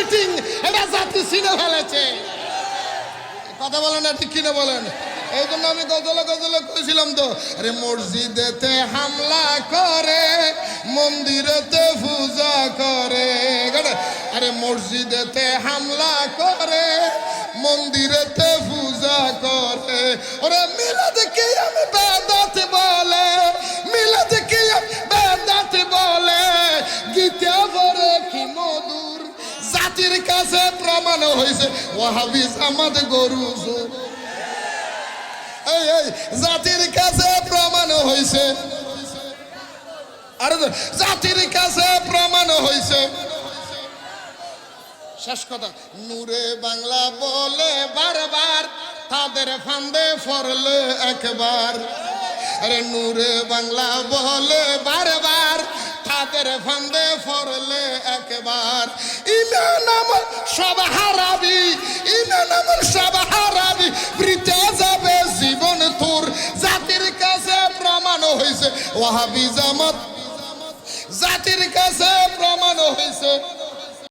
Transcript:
Cheating এটা জাতি চিনে ফেলেছে। কথা বলেন না, ঠিক কিনা বলেন? এই জন্য আমি গজলে কইছিলাম তো, আরে মসজিদেতে হামলা করে মন্দিরেতে পূজা করে। আরে মসজিদেতে হামলা করে মন্দিরেতে পূজা করে। ওরে মিলাদকে আমি বেদাত বলে, মিলাদকে আমি বেদাত বলে, গীতা পড়ে কি মধুর। জাতির কাছে প্রমাণ হয়েছে ওয়াহাবি জামাত গরু চোর। এই জাতির কাছে প্রমাণ হয়েছে, আর জাতির কাছে প্রমাণ হয়েছে। শেষ কথা, নূরে বাংলা বলে বারবার, তাদের ফান্দে পড়লে একবার। আরে নূরে বাংলা বলে বারবার, তাদের ফান্দে পড়লে একবার। ইমান আমল সব হারাবি, ইমান আমল সব হারাবি, বৃথা যাবে জীবন তোর। জাতির কাছে প্রমাণ হয়েছে ওয়াহাবি জামাত, জাতির কাছে প্রমাণ হয়েছে।